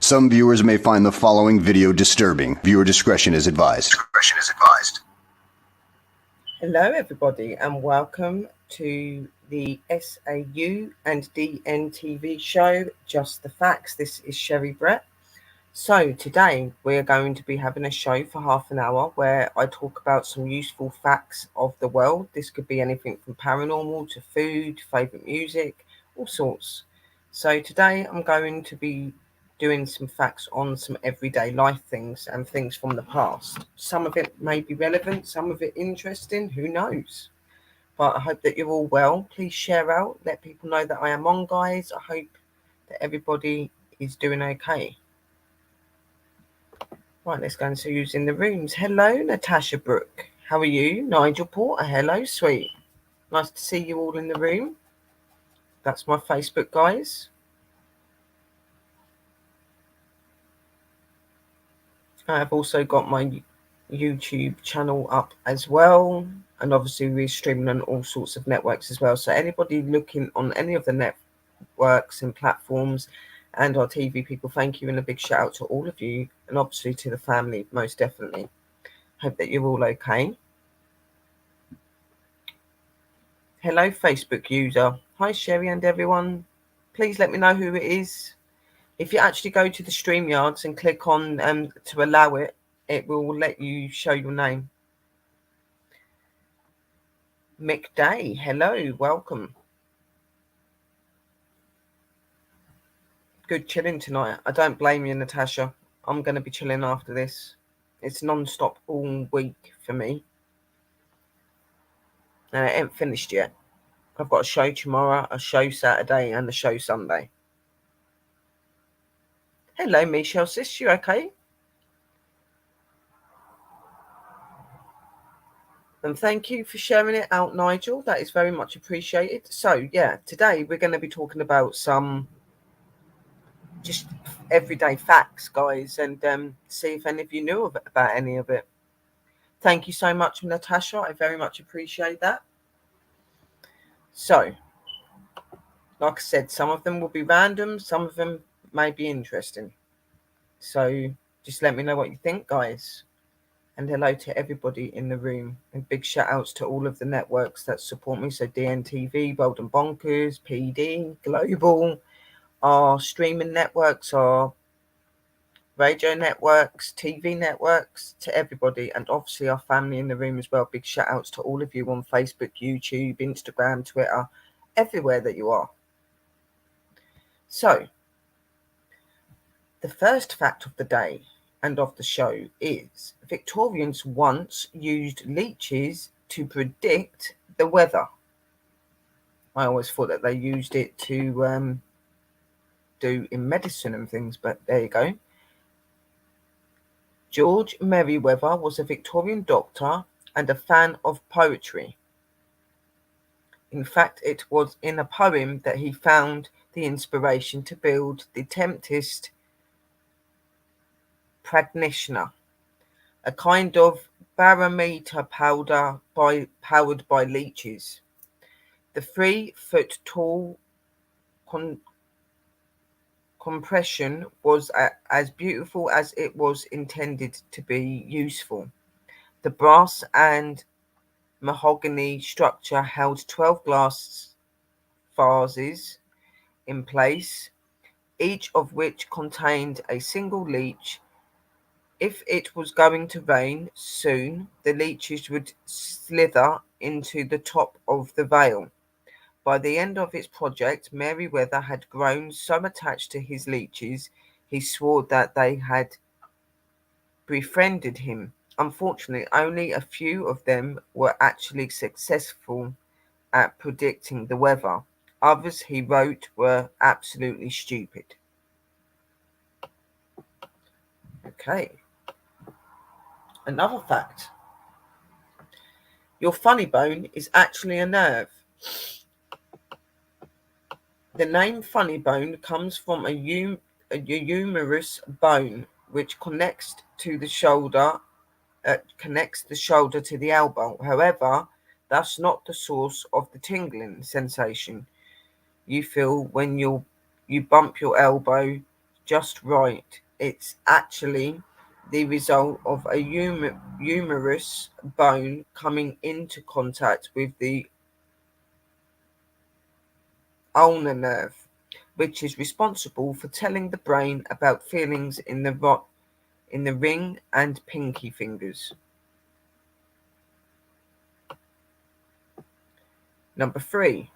Some viewers may find the following video disturbing. Viewer discretion is advised. Hello everybody and welcome to the S.A.U. and DNTV show, Just the Facts. This is Sherry Brett. So today we're going to be having a show for half an hour where I talk about some useful facts of the world. This could be anything from paranormal to food, favourite music, all sorts. So today I'm going to be doing some facts on some everyday life things and things from the past. Some of it may be relevant, some of it interesting, who knows? But I hope that you're all well. Please share out, let people know that I am on, guys. I hope that everybody is doing okay. Right, let's go and see who's in the rooms. Hello, Natasha Brooke. How are you? Nigel Porter. Hello, sweet. Nice to see you all in the room. That's my Facebook, guys. I've also got my YouTube channel up as well. And obviously we're streaming on all sorts of networks as well. So anybody looking on any of the networks and platforms and our TV people, thank you, and a big shout out to all of you, and obviously to the family, most definitely. Hope that you're all okay. Hello, Facebook user. Hi, Sherry and everyone. Please let me know who it is. If you actually go to the StreamYards and click on to allow it, it will let you show your name. Mick Day, hello, welcome. Good chilling tonight. I don't blame you, Natasha. I'm going to be chilling after this. It's non-stop all week for me. And it ain't finished yet. I've got a show tomorrow, a show Saturday, and a show Sunday. Hello, Michelle Sis, you okay? And thank you for sharing it out, Nigel. That is very much appreciated. So, yeah, today we're going to be talking about some just everyday facts, guys, and see if any of you knew about any of it. Thank you so much, Natasha. I very much appreciate that. So, like I said, some of them will be random, some of them may be interesting. So, just let me know what you think, guys. And hello to everybody in the room. And big shout outs to all of the networks that support me. So, DNTV, Bold and Bonkers, PD, Global, our streaming networks, our radio networks, TV networks, to everybody, and obviously our family in the room as well. Big shout outs to all of you on Facebook, YouTube, Instagram, Twitter, everywhere that you are. So, the first fact of the day and of the show is Victorians once used leeches to predict the weather. I always thought that they used it to do in medicine and things, but there you go. George Merriweather was a Victorian doctor and a fan of poetry. In fact, it was in a poem that he found the inspiration to build the Tempest practitioner, a kind of barometer powder powered by leeches. The 3-foot tall compression was as beautiful as it was intended to be useful. The brass and mahogany structure held 12 glass vases in place, each of which contained a single leech. If it was going to rain soon, the leeches would slither into the top of the veil. By the end of its project, Merriweather had grown so attached to his leeches, he swore that they had befriended him. Unfortunately, only a few of them were actually successful at predicting the weather. Others, he wrote, were absolutely stupid. Okay. Another fact. Your funny bone is actually a nerve. The name funny bone comes from a humerus bone which connects the shoulder to the elbow. However, that's not the source of the tingling sensation you feel when you bump your elbow just right. It's actually the result of a humerus bone coming into contact with the ulnar nerve, which is responsible for telling the brain about feelings in the ring and pinky fingers. Number 3.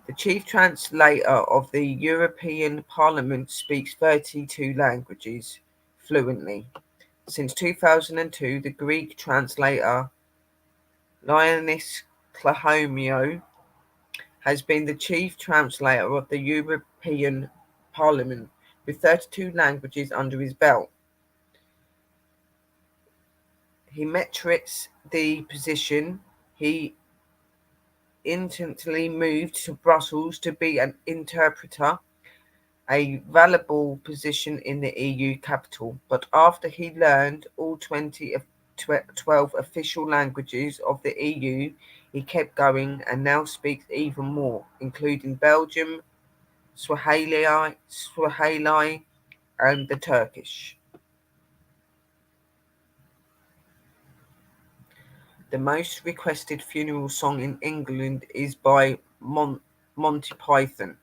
The chief translator of the European Parliament speaks 32 languages fluently. Since 2002, the Greek translator Ioannis Klahomio has been the chief translator of the European Parliament, with 32 languages under his belt. He merits the position. He instantly moved to Brussels to be an interpreter, a valuable position in the EU capital. But after he learned all 20 of 12 official languages of the EU, he kept going and now speaks even more, including Belgium, Swahili, and the Turkish. The most requested funeral song in England is by Monty Python.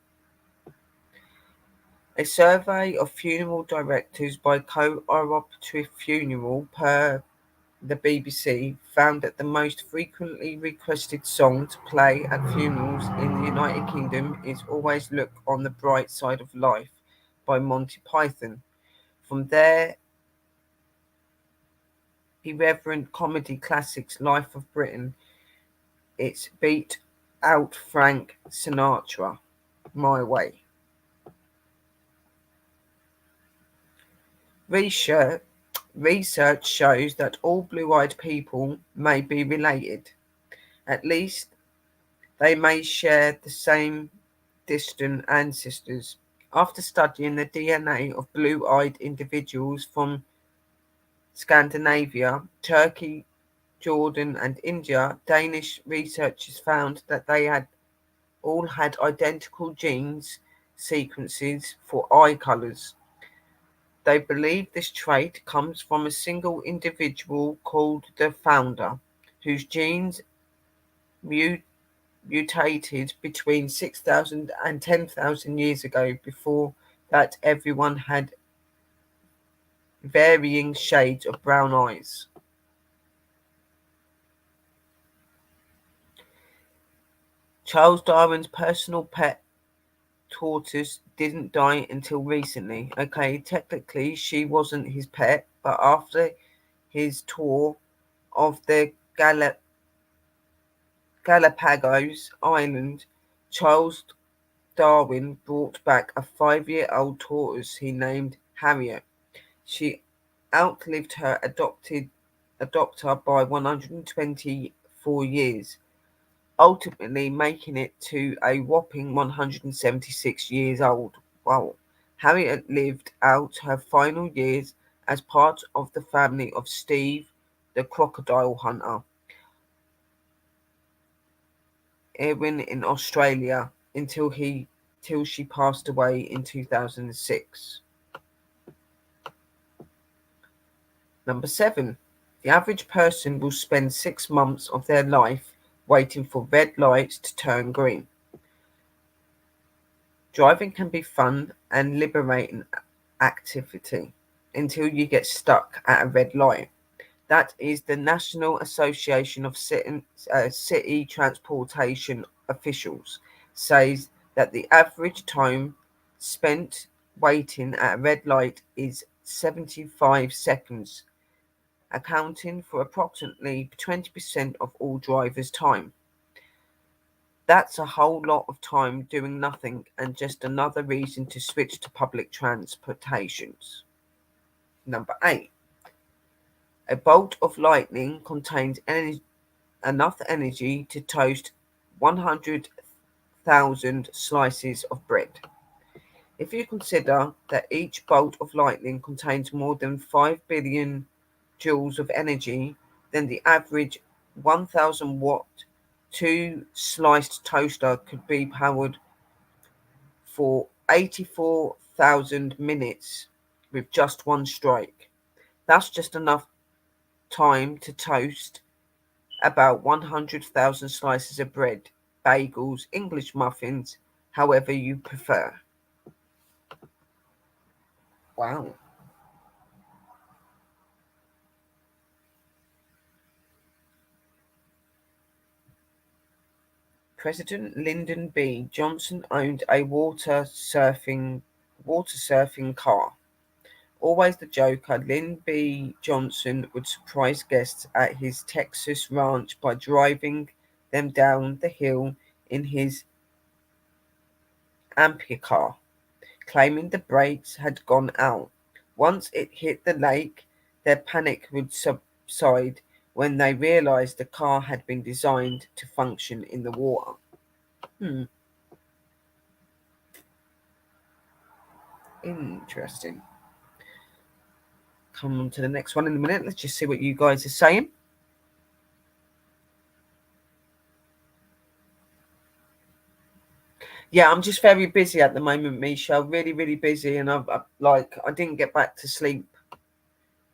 A survey of funeral directors by Cooperative Funeral per the BBC found that the most frequently requested song to play at funerals in the United Kingdom is Always Look on the Bright Side of Life by Monty Python. From their irreverent comedy classics Life of Britain, it's Beat Out Frank Sinatra, My Way. Research shows that all blue-eyed people may be related. At least they may share the same distant ancestors. After studying the DNA of blue-eyed individuals from Scandinavia, Turkey, Jordan, and India, Danish researchers found that they had all had identical genes sequences for eye colors. They believe this trait comes from a single individual called the founder, whose genes mutated between 6,000 and 10,000 years ago. Before that, everyone had varying shades of brown eyes. Charles Darwin's personal pet tortoise didn't die until recently. Okay, technically she wasn't his pet, but after his tour of the Galapagos Island, Charles Darwin brought back a 5-year-old tortoise he named Harriet. She outlived her adopter by 124 years, ultimately making it to a whopping 176 years old. Wow. Harriet lived out her final years as part of the family of Steve, the crocodile hunter, Erwin in Australia until she passed away in 2006. Number 7. The average person will spend 6 months of their life waiting for red lights to turn green. Driving can be fun and liberating activity until you get stuck at a red light. That is the National Association of City Transportation Officials says that the average time spent waiting at a red light is 75 seconds, accounting for approximately 20% of all drivers' time. That's a whole lot of time doing nothing and just another reason to switch to public transportations. Number 8. A bolt of lightning contains enough energy to toast 100,000 slices of bread. If you consider that each bolt of lightning contains more than 5 billion joules of energy, then the average 1,000 watt 2 sliced toaster could be powered for 84 100,000 minutes with just one strike. That's just enough time to toast about 100,000 slices of bread, bagels, English muffins, however you prefer. Wow. President Lyndon B. Johnson owned a water surfing car. Always the joker, Lynn B. Johnson would surprise guests at his Texas ranch by driving them down the hill in his Ampere car, claiming the brakes had gone out. Once it hit the lake, their panic would subside when they realized the car had been designed to function in the water. Hmm, interesting. Come on to the next one in a minute. Let's just see what you guys are saying. Yeah, I'm just very busy at the moment, Misha. Really, really busy, and I didn't get back to sleep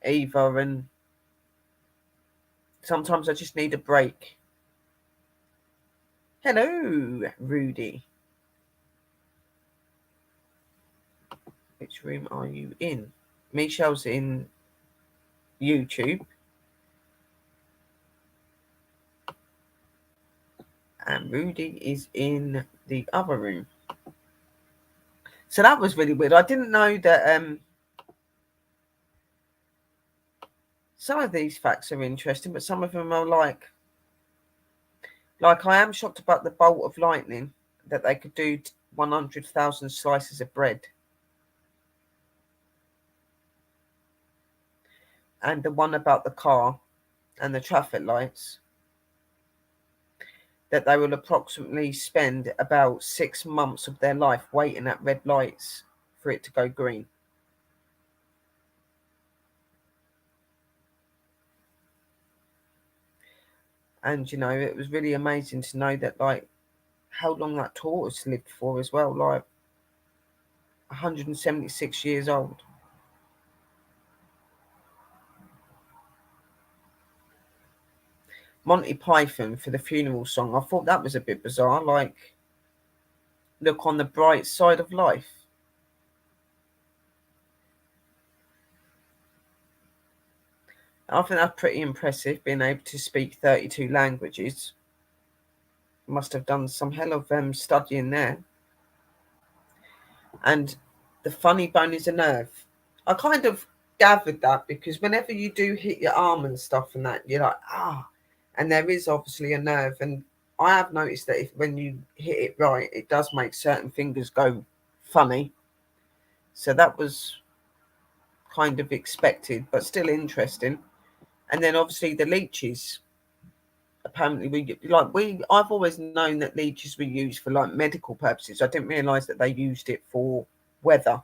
either, and sometimes I just need a break. Hello, Rudy. Which room are you in? Michelle's in YouTube, and Rudy is in the other room. So that was really weird. I didn't know that some of these facts are interesting, but some of them are I am shocked about the bolt of lightning that they could do 100,000 slices of bread. And the one about the car and the traffic lights, that they will approximately spend about 6 months of their life waiting at red lights for it to go green. And it was really amazing to know that how long that tortoise lived for as well, 176 years old. Monty Python for the funeral song. I thought that was a bit bizarre, look on the bright side of life. I think that's pretty impressive, being able to speak 32 languages. Must have done some hell of studying there. And the funny bone is a nerve. I kind of gathered that because whenever you do hit your arm and stuff and that, you're like, and there is obviously a nerve. And I have noticed that when you hit it right, it does make certain fingers go funny. So that was kind of expected, but still interesting. And then obviously the leeches. Apparently, I've always known that leeches were used for medical purposes. I didn't realise that they used it for weather.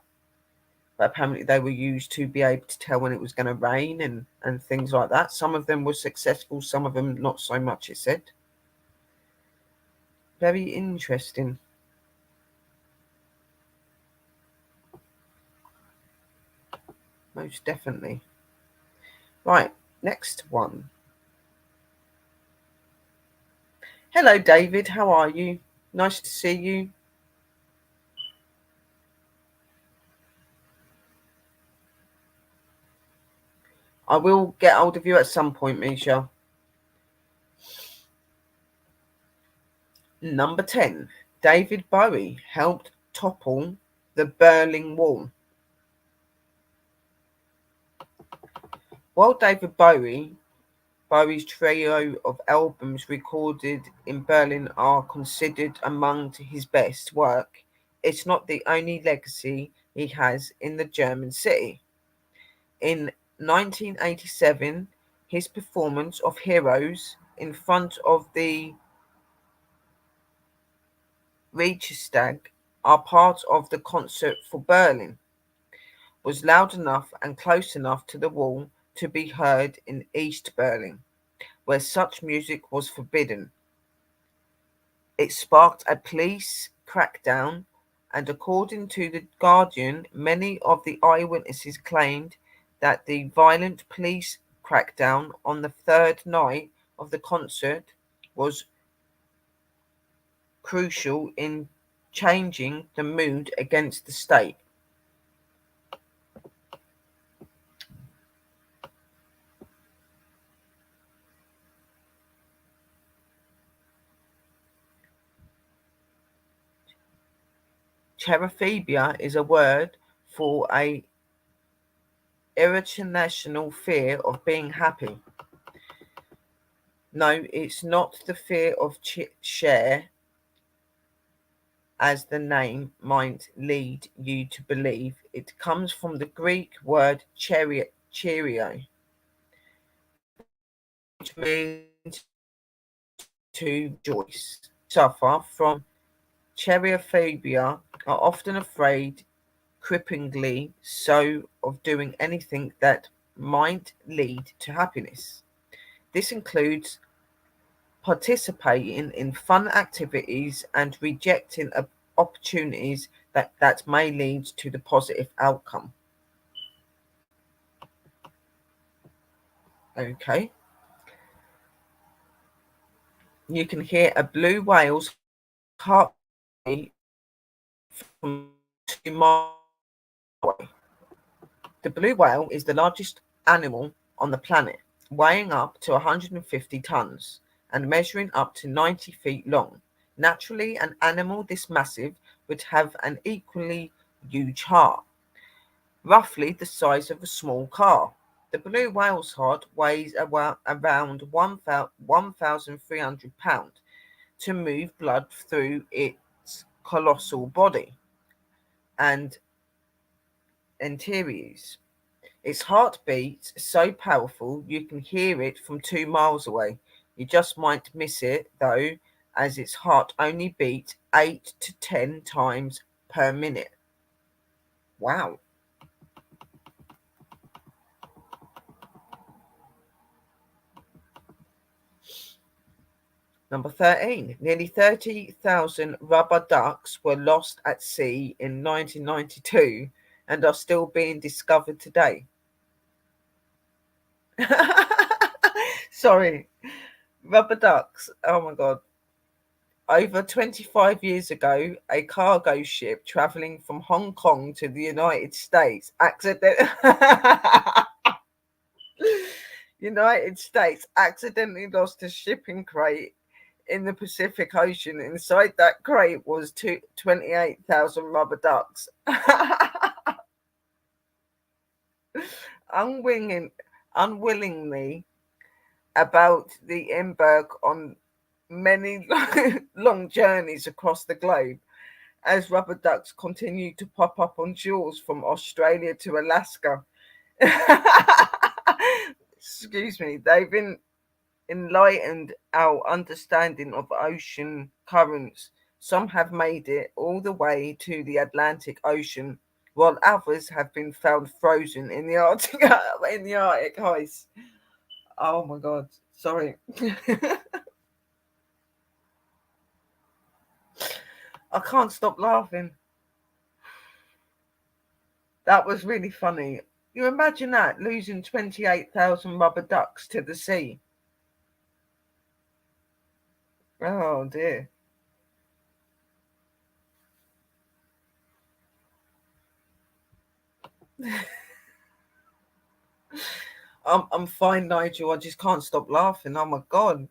But apparently they were used to be able to tell when it was going to rain and things like that. Some of them were successful, some of them not so much, it said. Very interesting. Most definitely. Right, next one. Hello, David. How are you? Nice to see you. I will get hold of you at some point, Misha. Number 10. David Bowie helped topple the Berlin Wall. While David Bowie's trio of albums recorded in Berlin are considered among his best work, it's not the only legacy he has in the German city. In 1987, his performance of Heroes in front of the Reichstag, are part of the concert for Berlin, was loud enough and close enough to the wall to be heard in East Berlin, where such music was forbidden. It sparked a police crackdown And according to The Guardian, many of the eyewitnesses claimed that the violent police crackdown on the third night of the concert was crucial in changing the mood against the state. Cherophobia is a word for a irrational fear of being happy. No, it's not the fear of share, as the name might lead you to believe. It comes from the Greek word cherio, which means to rejoice. Suffer from cherophobia are often afraid, cripplingly so, of doing anything that might lead to happiness. This includes participating in fun activities and rejecting opportunities that may lead to the positive outcome. Okay. You can hear a blue whale's heartbeat from 2 miles away. The blue whale is the largest animal on the planet, weighing up to 150 tons and measuring up to 90 feet long. Naturally, an animal this massive would have an equally huge heart, roughly the size of a small car. The blue whale's heart weighs around 1,300 pounds to move blood through its colossal body and arteries. Its heart beats so powerful you can hear it from 2 miles away. You just might miss it though, as its heart only beats 8 to 10 times per minute. Wow. Number 13. Nearly 30,000 rubber ducks were lost at sea in 1992 and are still being discovered today. Sorry, rubber ducks. Oh my God. Over 25 years ago, a cargo ship traveling from Hong Kong to the United States accidentally lost a shipping crate in the Pacific Ocean. Inside that crate was 28,000 rubber ducks. Unwillingly about the embark on many long journeys across the globe, as rubber ducks continue to pop up on shores from Australia to Alaska. Excuse me, they've enlightened our understanding of ocean currents. Some have made it all the way to the Atlantic Ocean, while others have been found frozen in the Arctic ice. Oh my God, sorry. I can't stop laughing. That was really funny. You imagine that, losing 28,000 rubber ducks to the sea. Oh dear. I'm fine, Nigel. I just can't stop laughing. Oh my God.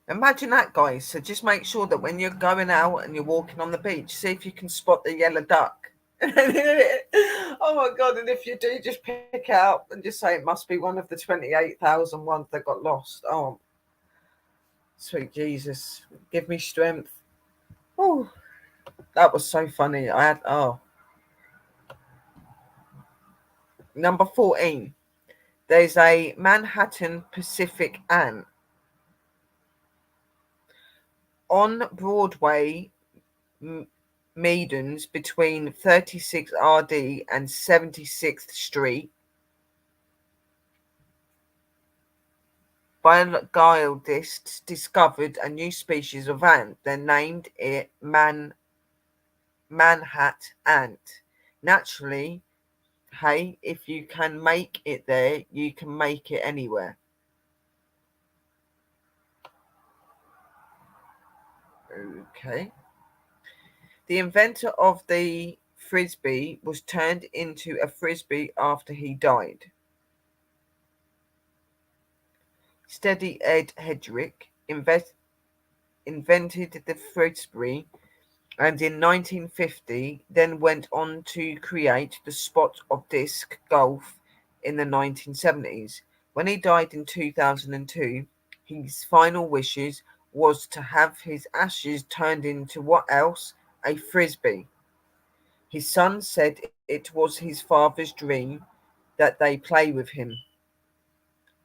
Imagine that, guys. So just make sure that when you're going out and you're walking on the beach, see if you can spot the yellow duck. Oh my God. And if you do, just pick it up and just say it must be one of the 28,000 ones that got lost. Oh, sweet Jesus. Give me strength. Oh, that was so funny. Number 14. There's a Manhattan Pacific ant on Broadway Maidens between 36 RD and 76th Street. Biologists discovered a new species of ant. They named it Manhat ant. Naturally, hey, if you can make it there, you can make it anywhere. Okay. The inventor of the frisbee was turned into a frisbee after he died. Steady Ed Hedrick invented the frisbee and in 1950 then went on to create the sport of disc golf in the 1970s. When he died in 2002, his final wishes was to have his ashes turned into what else? A frisbee. His son said it was his father's dream that they play with him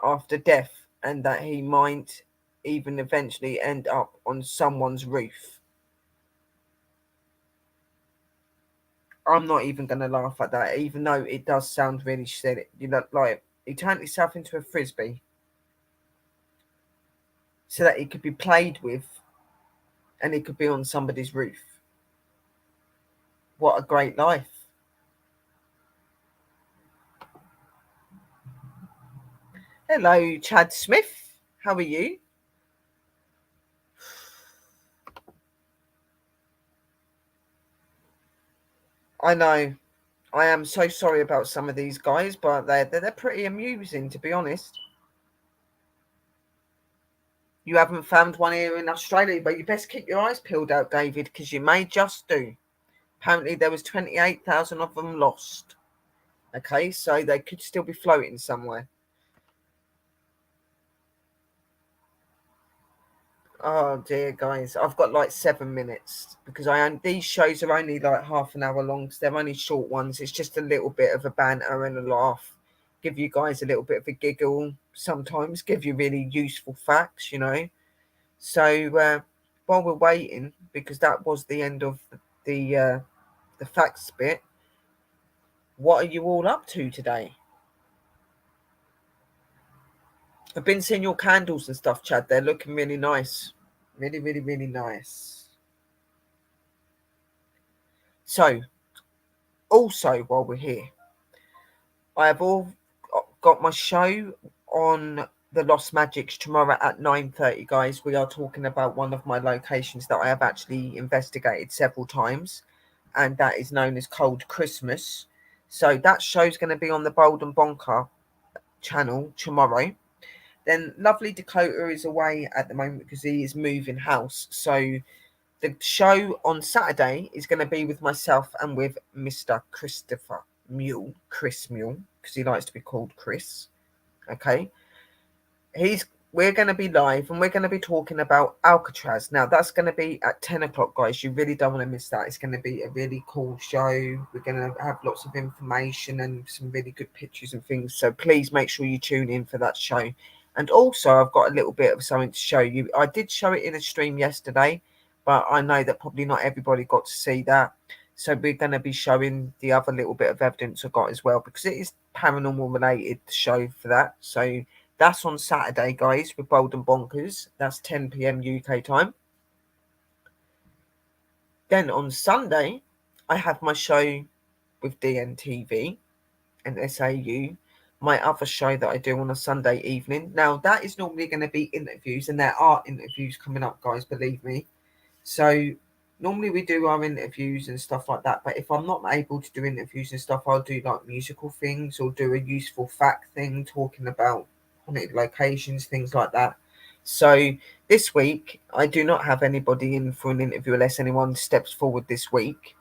after death and that he might even eventually end up on someone's roof. I'm not even going to laugh at that, even though it does sound really silly. You know, like he turned himself into a frisbee so that it could be played with and it could be on somebody's roof. What a great life. Hello, Chad Smith. How are you? I know. I am so sorry about some of these guys, but they're pretty amusing, to be honest. You haven't found one here in Australia, but you best keep your eyes peeled out, David, because you may just do. Apparently, there was 28,000 of them lost. Okay, so they could still be floating somewhere. Oh dear, guys, I've got like 7 minutes because these shows are only like half an hour long. So they're only short ones. It's just a little bit of a banter and a laugh, give you guys a little bit of a giggle. Sometimes give you really useful facts. So while we're waiting, because that was the end of the facts bit. What are you all up to today? I've been seeing your candles and stuff, Chad. They're looking really nice. Really, really, really nice. So, also, while we're here, I have all got my show on the Lost Magics tomorrow at 9:30, guys. We are talking about one of my locations that I have actually investigated several times, and that is known as Cold Christmas. So that show's going to be on the Bold and Bonker channel tomorrow. Then lovely Dakota is away at the moment because he is moving house. So the show on Saturday is going to be with myself and with Mr. Christopher Mule, Chris Mule, because he likes to be called Chris. Okay. We're going to be live and we're going to be talking about Alcatraz. Now that's going to be at 10 o'clock, guys. You really don't want to miss that. It's going to be a really cool show. We're going to have lots of information and some really good pictures and things. So please make sure you tune in for that show. And also, I've got a little bit of something to show you. I did show it in a stream yesterday, but I know that probably not everybody got to see that. So we're going to be showing the other little bit of evidence I got as well, because it is paranormal related show for that. So that's on Saturday, guys, with Bold and Bonkers. That's 10 p.m. UK time. Then on Sunday, I have my show with DNTV and S.A.U, my other show that I do on a Sunday evening. Now, that is normally going to be interviews, and there are interviews coming up, guys, believe me. So normally we do our interviews and stuff like that, but if I'm not able to do interviews and stuff, I'll do like musical things or do a useful fact thing talking about haunted locations, things like that. So this week I do not have anybody in for an interview unless anyone steps forward this week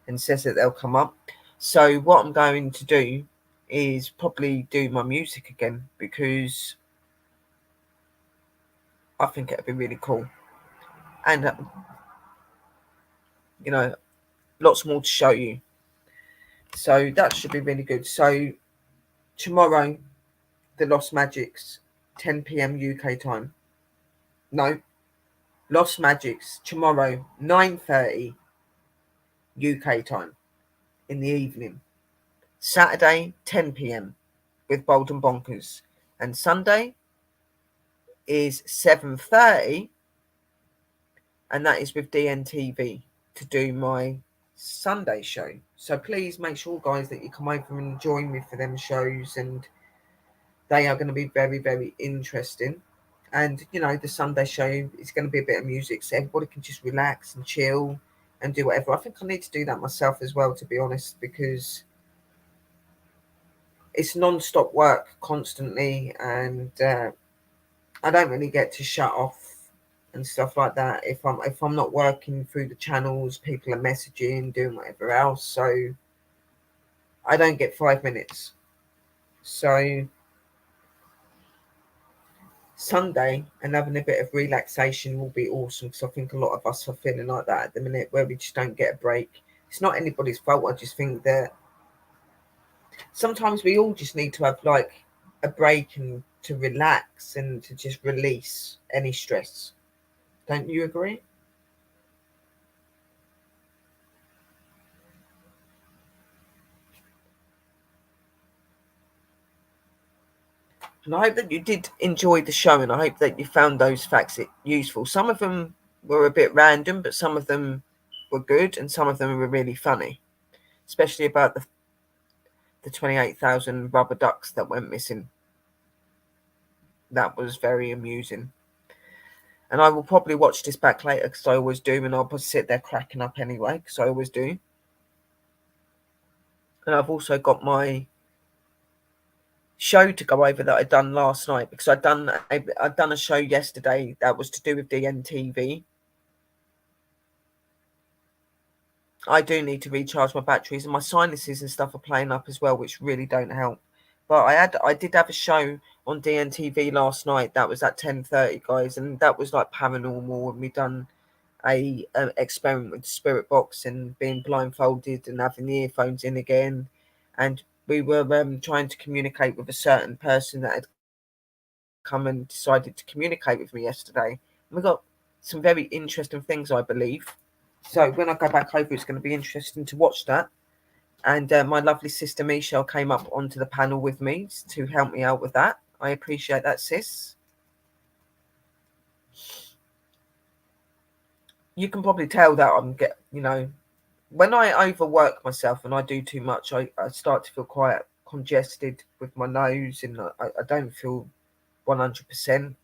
and says that they'll come up. So what I'm going to do is probably do my music again, because I think it'd be really cool. And lots more to show you. So that should be really good. So tomorrow, the Lost Magics, 10 p.m. UK time. No, Lost Magics tomorrow, 9:30 UK time in the evening. Saturday, 10 p.m. with Bold and Bonkers. And Sunday, is 7:30, and that is with DNTV to do my Sunday show. So please make sure, guys, that you come over and join me for them shows, and they are going to be very, very interesting. And the Sunday show is going to be a bit of music, so everybody can just relax and chill and do whatever. I think I need to do that myself as well, to be honest, because it's non-stop work constantly, and I don't really get to shut off and stuff like that. If I'm not working through the channels, people are messaging, doing whatever else, so I don't get 5 minutes. So Sunday and having a bit of relaxation will be awesome, because I think a lot of us are feeling like that at the minute, where we just don't get a break. It's not anybody's fault. I just think that sometimes we all just need to have like a break and to relax and to just release any stress. Don't you agree? And I hope that you did enjoy the show, and I hope that you found those facts useful. Some of them were a bit random, but some of them were good, and some of them were really funny, especially about the 28,000 rubber ducks that went missing. That was very amusing. And I will probably watch this back later, because I always do, and I'll sit there cracking up anyway, because I always do. And I've also got my show to go over that I done last night, because I'd done a show yesterday that was to do with DNTV. I do need to recharge my batteries, and my sinuses and stuff are playing up as well, which really don't help. But I did have a show on DNTV last night that was at 10:30, guys, and that was like paranormal, and we done a experiment with the spirit box and being blindfolded and having the earphones in again, and we were trying to communicate with a certain person that had come and decided to communicate with me yesterday. And we got some very interesting things, I believe. So when I go back over, it's going to be interesting to watch that. And my lovely sister Michelle came up onto the panel with me to help me out with that. I appreciate that, sis. You can probably tell that when I overwork myself and I do too much, I start to feel quite congested with my nose, and I don't feel 100%.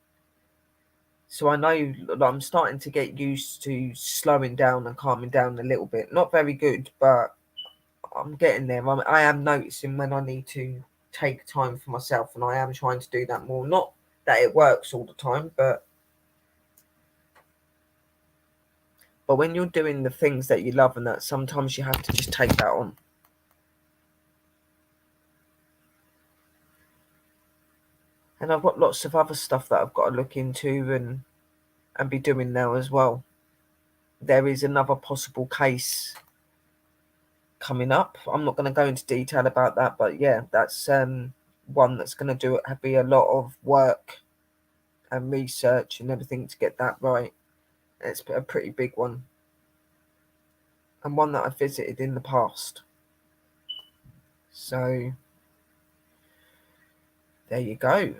So I know that I'm starting to get used to slowing down and calming down a little bit. Not very good, but I'm getting there. I am noticing when I need to take time for myself, and I am trying to do that more. Not that it works all the time, but when you're doing the things that you love, and that sometimes you have to just take that on. And I've got lots of other stuff that I've got to look into and be doing now as well. There is another possible case coming up. I'm not going to go into detail about that, but yeah, that's one that's going to be a lot of work and research and everything to get that right. It's a pretty big one, and one that I visited in the past. So there you go.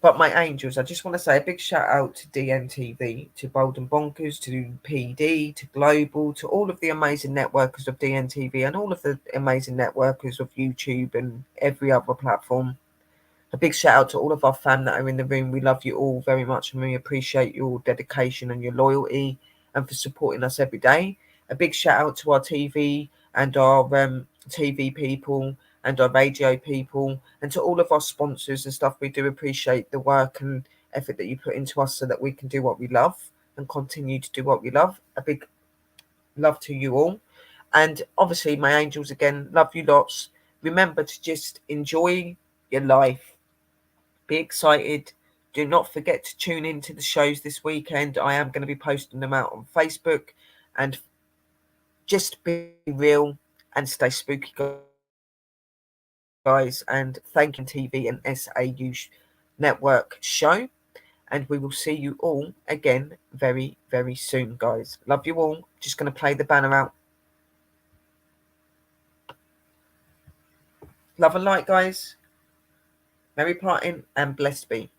But my angels, I just want to say a big shout out to DNTV, to Bold and Bonkers, to PD, to Global, to all of the amazing networkers of DNTV, and all of the amazing networkers of YouTube and every other platform. A big shout out to all of our fam that are in the room. We love you all very much, and we appreciate your dedication and your loyalty, and for supporting us every day. A big shout out to our TV and our TV people and our radio people, and to all of our sponsors and stuff. We do appreciate the work and effort that you put into us so that we can do what we love and continue to do what we love. A big love to you all. And obviously, my angels, again, love you lots. Remember to just enjoy your life. Be excited. Do not forget to tune in to the shows this weekend. I am going to be posting them out on Facebook. And just be real and stay spooky, guys. And thank you, TV and S.A.U network show. And we will see you all again very, very soon, guys. Love you all. Just going to play the banner out. Love and light, guys. Merry parting and blessed be.